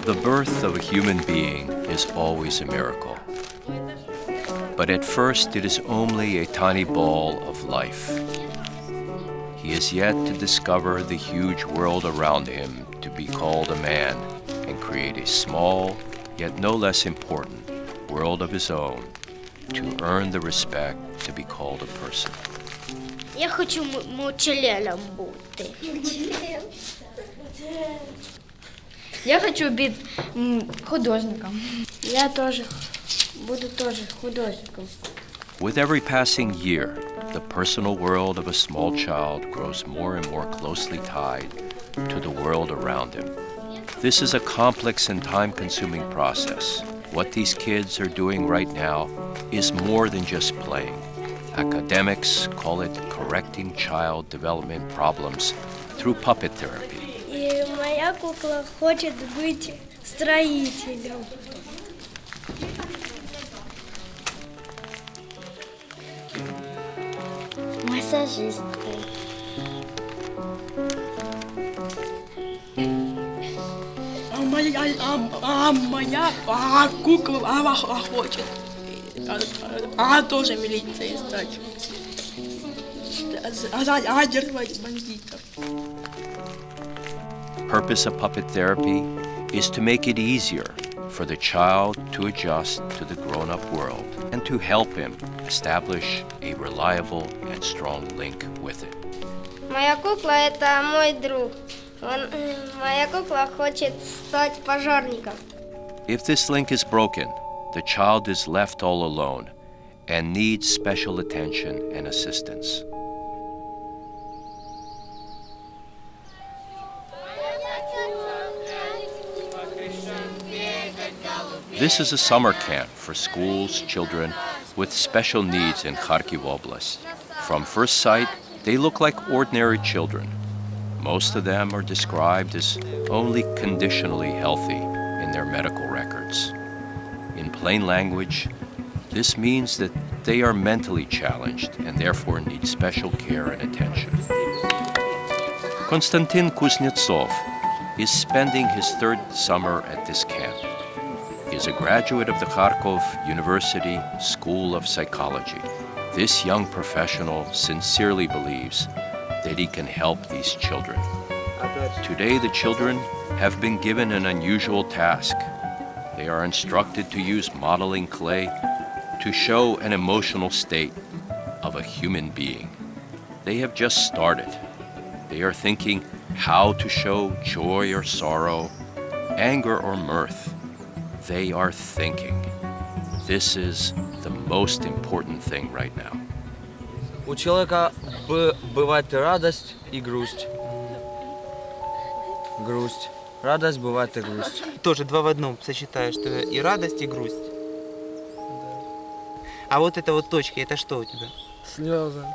The birth of a human being is always a miracle. But at first it is only a tiny ball of life. He is yet to discover the huge world around him, to be called a man, and create a small, yet no less important, world of his own, to earn the respect to be called a person. Я хочу мучелелем бути. Я хочу бути художником. Я тоже буду тоже художником. With every passing year, the personal world of a small child grows more and more closely tied to the world around him. This is a complex and time-consuming process. What these kids are doing right now is more than just playing. Academics call it correcting child development problems through puppet therapy. И моя кукла хочет быть строителем. Массажисткой. Моя кукла хочет. Она тоже милицией стать. Задерживать бандитов. Purpose of puppet therapy is to make it easier for the child to adjust to the grown-up world and to help him establish a reliable and strong link with it. Моя кукла – это мой друг. Моя кукла хочет стать пожарником. If this link is broken, the child is left all alone and needs special attention and assistance. This is a summer camp for schools, children with special needs in Kharkiv Oblast. From first sight, they look like ordinary children. Most of them are described as only conditionally healthy in their medical records. In plain language, this means that they are mentally challenged and therefore need special care and attention. Konstantin Kuznetsov is spending his third summer at this camp. He is a graduate of the Kharkov University School of Psychology. This young professional sincerely believes that he can help these children. Today, the children have been given an unusual task. They are instructed to use modeling clay to show an emotional state of a human being. They have just started. They are thinking how to show joy or sorrow, anger or mirth. They are thinking. This is the most important thing right now. У человека бывает радость и грусть. Грусть. Радость бывает и грусть. Тоже два в одном сочетаю, что и радость, и грусть. А вот это вот точки, это что у тебя? Слезы.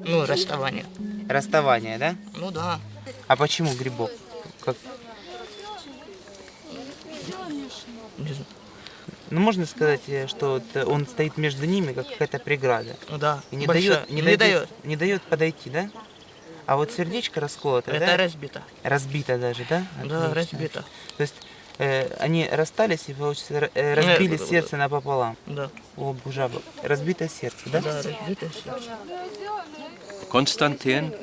Ну, расставание. Расставание, да? Ну да. А почему грибок? Как? Ну, можно сказать, что вот он стоит между ними, как какая-то преграда. Ну да. И не Большая. дает, не дает подойти, да? А вот сердечко расколото, Это да? разбито. Разбито даже, да? Да, Отлично. разбито. То есть они расстались и, получается, разбили Да. сердце напополам. Да. О, боже, разбитое сердце, да? Да, разбито сердце. Konstantin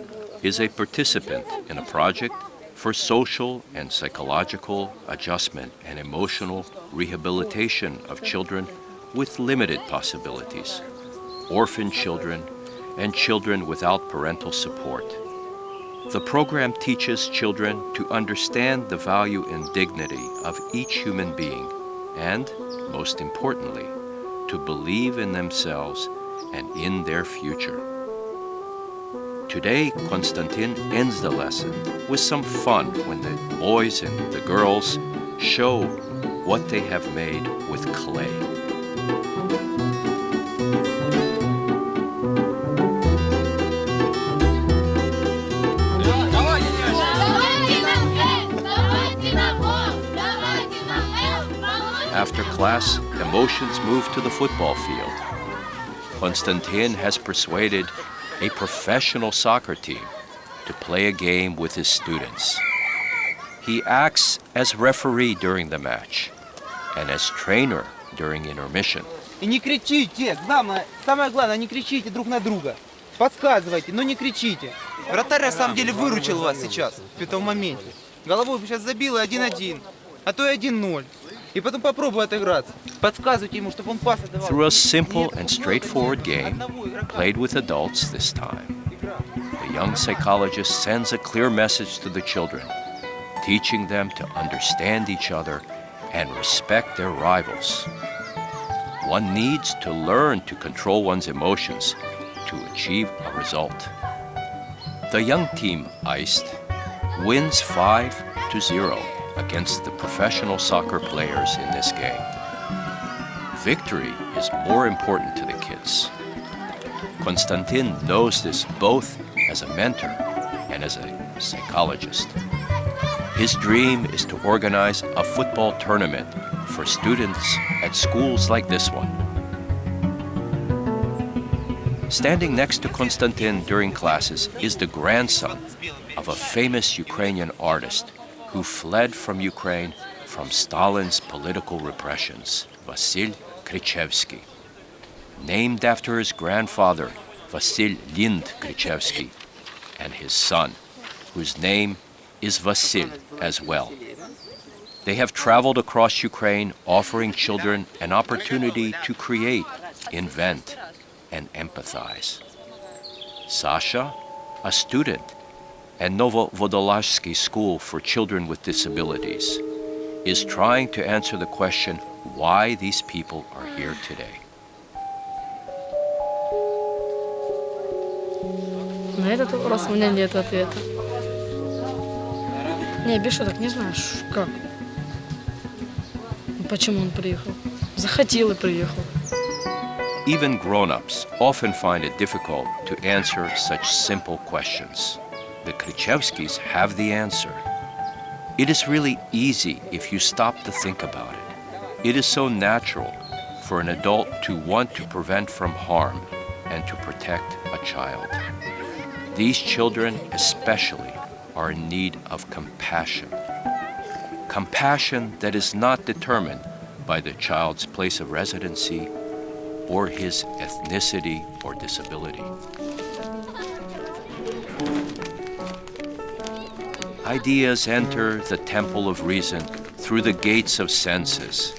is a participant in a project for social and psychological adjustment and emotional rehabilitation of children with limited possibilities, orphan children, and children without parental support. The program teaches children to understand the value and dignity of each human being and, most importantly, to believe in themselves and in their future. Today, Konstantin ends the lesson with some fun when the boys and the girls show what they have made with clay. After class, emotions move to the football field. Konstantin has persuaded a professional soccer team to play a game with his students. He acts as referee during the match and as trainer during intermission. И не кричите, самое главное, не кричите друг на друга. Подсказывайте, но не кричите. Вратарь на самом деле выручил вас сейчас, в этом моменте. Головой бы сейчас забил и 1-1, а то и 1-0. И потом попробуй отыграться. Подсказывайте ему, чтобы он пас отдавал. Through a simple and straightforward game, played with adults this time, the young psychologist sends a clear message to the children, teaching them to understand each other and respect their rivals. One needs to learn to control one's emotions to achieve a result. The young team, Iced, wins 5-0 against the professional soccer players in this game. Victory is more important to the kids. Konstantin knows this both as a mentor and as a psychologist. His dream is to organize a football tournament for students at schools like this one. Standing next to Konstantin during classes is the grandson of a famous Ukrainian artist who fled from Ukraine from Stalin's political repressions, Vasil Krichevsky. Named after his grandfather, Vasil Lind Krichevsky, and his son, whose name is Vasil as well. They have traveled across Ukraine offering children an opportunity to create, invent, and empathize. Sasha, a student at Novovodolazhsky School for Children with Disabilities, is trying to answer the question why these people are here today. На этот вопрос у меня нет ответа. Не, без шуток, не знаю, как. Почему он приехал? Захотел и приехал. Even grown-ups often find it difficult to answer such simple questions. The Krichevskys have the answer. It is really easy if you stop to think about it. It is so natural for an adult to want to prevent from harm and to protect a child. These children especially are in need of compassion. Compassion that is not determined by the child's place of residency or his ethnicity or disability. Ideas enter the temple of reason through the gates of senses.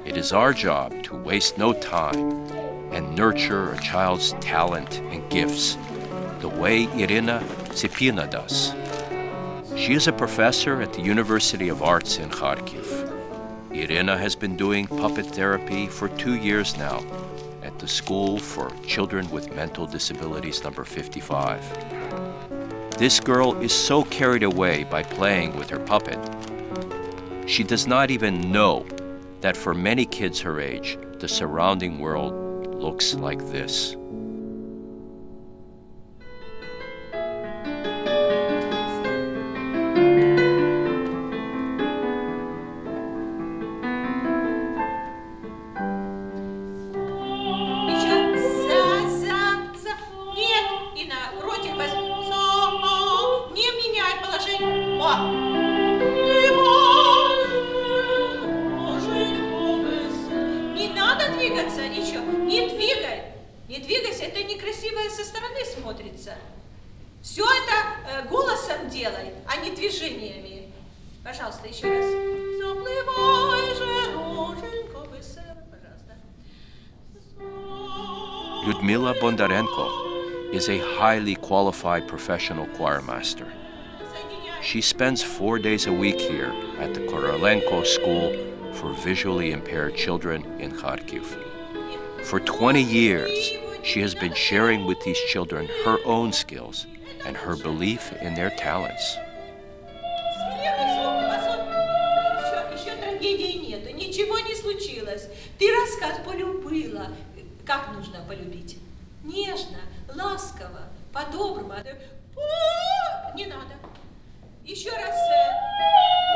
It is our job to waste no time and nurture a child's talent and gifts the way Irina Tsipina does. She is a professor at the University of Arts in Kharkiv. Irina has been doing puppet therapy for 2 years now at the School for Children with Mental Disabilities number 55. This girl is so carried away by playing with her puppet, she does not even know that for many kids her age, the surrounding world looks like this. Не двигайся, это некрасиво со стороны смотрится. Все это голосом делай, а не движениями. Пожалуйста, еще раз. Заплывай же, роженька, пожалуйста. Lyudmila Bondarenko is a highly qualified professional choir master. She spends 4 days a week here at the Korolenko School for Visually Impaired Children in Kharkiv. For 20 years, she has been sharing with these children her own skills and her belief in their talents. Еще трагедии нету, ничего не случилось. Ты рассказ полюбила. Как нужно полюбить? Нежно, ласково, по-доброму. Не надо. Еще раз.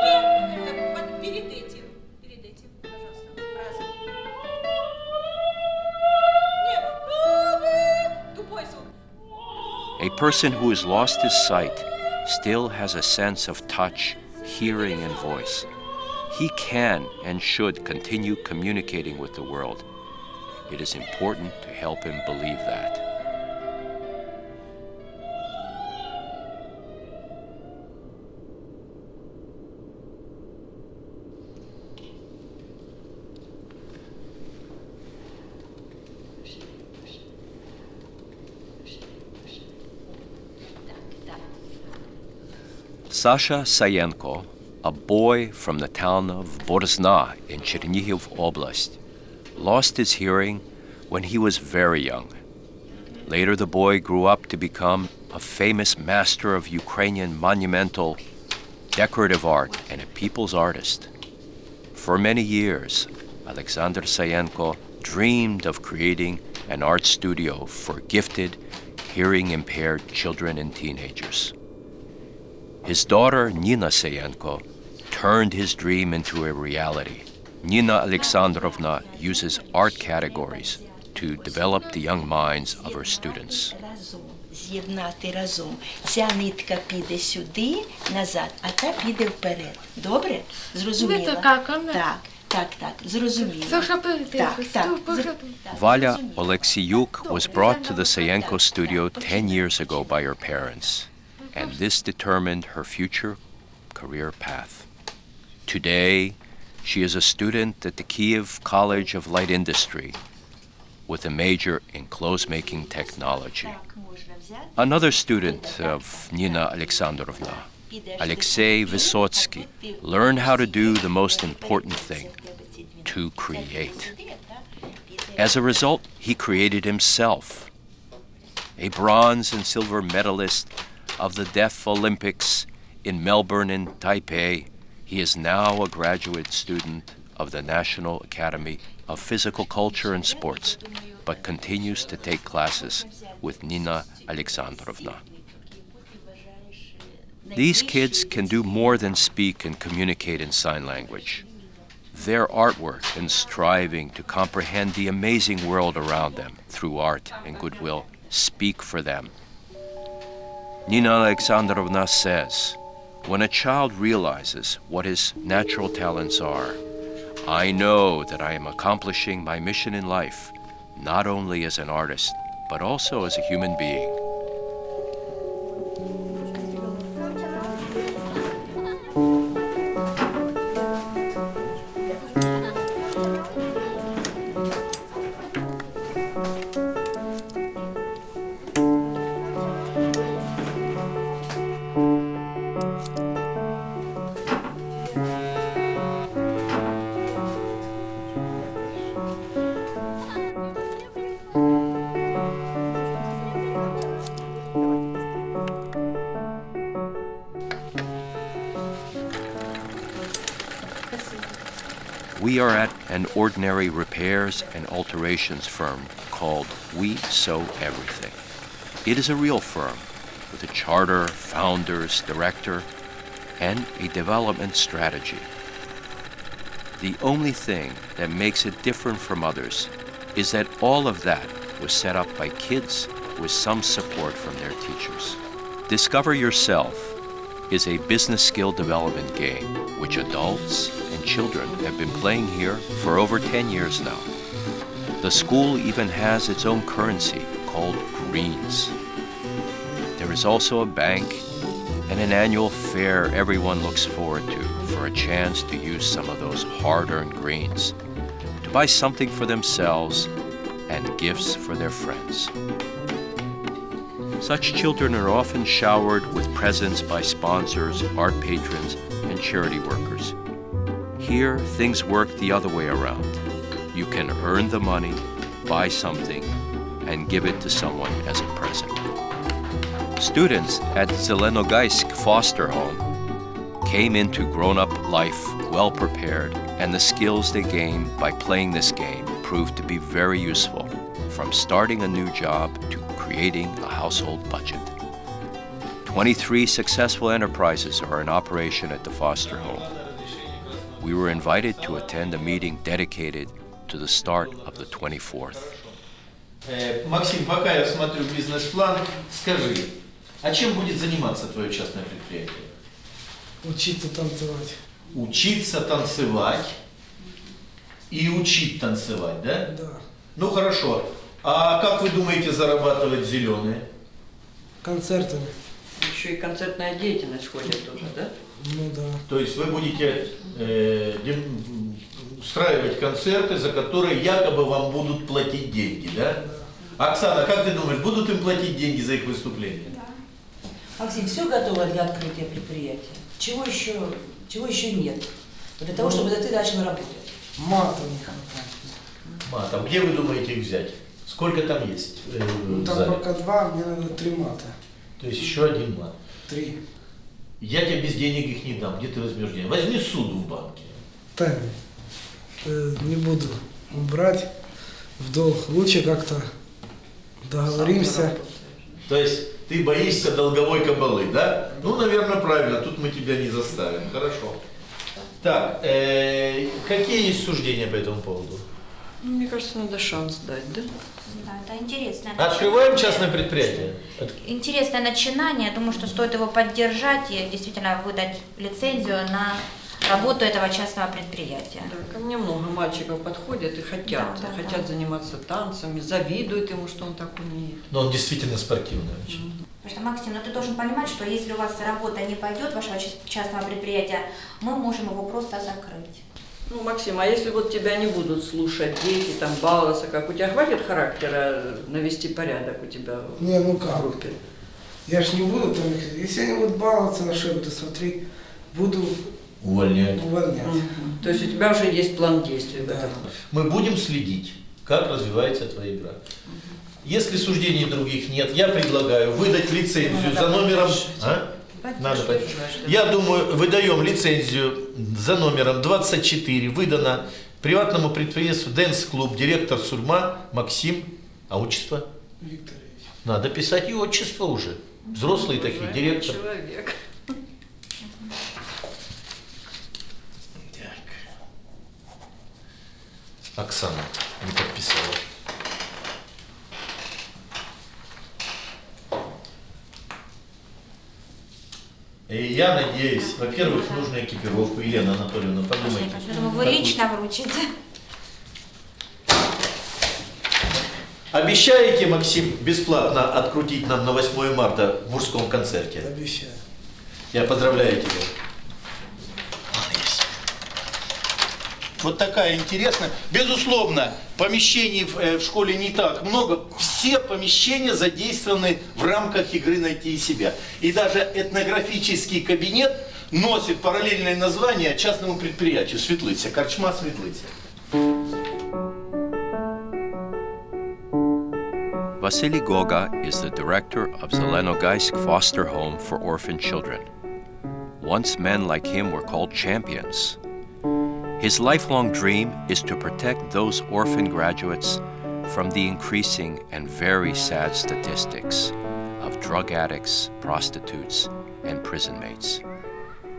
Нет, перед этим, пожалуйста, фраза. A person who has lost his sight still has a sense of touch, hearing, and voice. He can and should continue communicating with the world. It is important to help him believe that. Sasha Sayenko, a boy from the town of Borozna in Chernihiv Oblast, lost his hearing when he was very young. Later, the boy grew up to become a famous master of Ukrainian monumental, decorative art and a people's artist. For many years, Alexander Sayenko dreamed of creating an art studio for gifted, hearing-impaired children and teenagers. His daughter, Nina Sayenko, turned his dream into a reality. Nina Alexandrovna uses art categories to develop the young minds of her students. З'єднати разом. Ця нитка піде сюди, назад, а та піде вперед. Добре? Зрозуміла? Так, зрозуміла. Valia Oleksiuk was brought to the Sayenko studio 10 years ago by her parents, and this determined her future career path. Today, she is a student at the Kiev College of Light Industry with a major in clothes-making technology. Another student of Nina Alexandrovna, Alexei Vysotsky, learned how to do the most important thing, to create. As a result, he created himself. A bronze and silver medalist of the Deaf Olympics in Melbourne and Taipei, he is now a graduate student of the National Academy of Physical Culture and Sports, but continues to take classes with Nina Alexandrovna. These kids can do more than speak and communicate in sign language. Their artwork and striving to comprehend the amazing world around them through art and goodwill speak for them. Nina Alexandrovna says, "When a child realizes what his natural talents are, I know that I am accomplishing my mission in life, not only as an artist, but also as a human being." We are at an ordinary repairs and alterations firm called We Sew Everything. It is a real firm with a charter, founders, director, and a development strategy. The only thing that makes it different from others is that all of that was set up by kids with some support from their teachers. Discover Yourself is a business skill development game which adults and children have been playing here for over 10 years now. The school even has its own currency called greens. There is also a bank and an annual fair everyone looks forward to for a chance to use some of those hard-earned greens to buy something for themselves and gifts for their friends. Such children are often showered with presents by sponsors, art patrons, and charity workers. Here, things work the other way around. You can earn the money, buy something, and give it to someone as a present. Students at Zelenogaisk Foster Home came into grown-up life well prepared, and the skills they gained by playing this game proved to be very useful, from starting a new job to creating a household budget. 23 successful enterprises are in operation at the Foster Home. We were invited to attend a meeting dedicated to the start of the 24th. Максим, пока я смотрю бизнес-план, скажи, А чем будет заниматься твое частное предприятие? Учиться танцевать. Учиться танцевать и учить танцевать, да? Да. Ну хорошо. А как вы думаете зарабатывать зеленые? Концертами. Еще и концертная деятельность входит туда, да? Ну да. То есть вы будете устраивать концерты, за которые якобы вам будут платить деньги, да? Оксана, как ты думаешь, будут им платить деньги за их выступление? Максим, все готово для открытия предприятия? Чего еще нет? Для того, чтобы ты начал работать. Мата не хватает. Мат, а где вы думаете их взять? Сколько там есть? Ну, в там зале? пока 2, мне надо 3 мата. То есть еще один мат. 3. Я тебе без денег их не дам. Где ты возьмешь деньги? Возьми суду в банке. Да, не буду брать в долг. Лучше как-то договоримся. То есть ты боишься долговой кабалы, да? Ну, наверное, правильно. Тут мы тебя не заставим. Хорошо. Так, какие есть суждения по этому поводу? Мне кажется, надо шанс дать, да? Да, это интересное. Открываем частное предприятие. Интересное начинание. Я думаю, что стоит его поддержать и действительно выдать лицензию на работу этого частного предприятия. Да, ко мне много мальчиков подходят и хотят заниматься танцами, завидуют ему, что он так умеет. Но он действительно спортивный очень. Потому что, Максим, ты должен понимать, что если у вас работа не пойдет, вашего частного предприятия, мы можем его просто закрыть. Ну, Максим, а если вот тебя не будут слушать дети, там, баловаться, как у тебя хватит характера навести порядок у тебя Не, ну в как? группе? Я ж не буду там, если они будут баловаться, на что я буду смотреть, буду Увольнять. увольнять. То есть у тебя уже есть план действий в Да. этом? Мы будем следить, как развивается твоя игра. Если суждений других нет, я предлагаю выдать лицензию за номером... Надо поддержать. Я думаю, выдаем лицензию за номером 24, выдано приватному предприятию Dance Club, директор Сурма Максим, а отчество? Викторович. Надо писать и отчество уже. Взрослые такие, директор. Человек. Так. Оксана не подписала. И я надеюсь, во-первых, нужную экипировку. Елена Анатольевна, подумайте. Я думаю, вы лично вручите. Обещаете, Максим, бесплатно открутить нам на 8 марта в мужском концерте? Обещаю. Я поздравляю тебя. Вот такая интересная. Безусловно, помещений в школе не так много. Все помещения задействованы в рамках игры «Найти себя». И даже этнографический кабинет носит параллельное название частному предприятию «Светлыця», корчма «Светлыця». Vasily Goga is the director of Zelenogaisk Foster Home for Orphan Children. Once men like him were called champions. His lifelong dream is to protect those orphan graduates from the increasing and very sad statistics of drug addicts, prostitutes, and prison mates.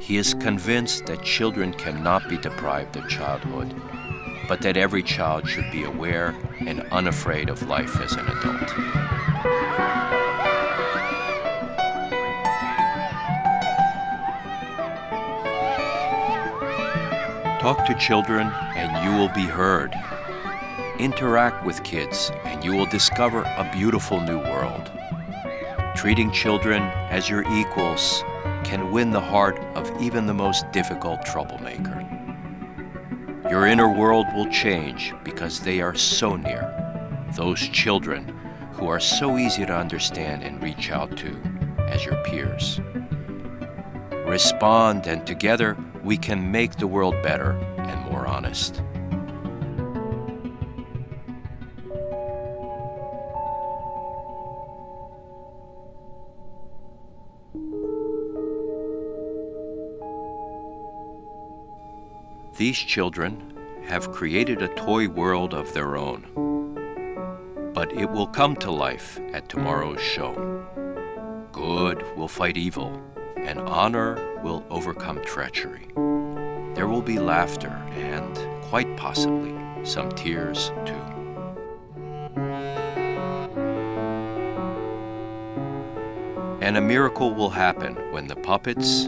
He is convinced that children cannot be deprived of childhood, but that every child should be aware and unafraid of life as an adult. Talk to children and you will be heard. Interact with kids and you will discover a beautiful new world. Treating children as your equals can win the heart of even the most difficult troublemaker. Your inner world will change because they are so near. Those children who are so easy to understand and reach out to as your peers. Respond, and together we can make the world better and more honest. These children have created a toy world of their own, but it will come to life at tomorrow's show. Good will fight evil, and honor will overcome treachery. There will be laughter and, quite possibly, some tears too. And a miracle will happen when the puppets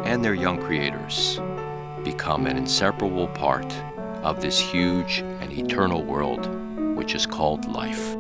and their young creators become an inseparable part of this huge and eternal world which is called life.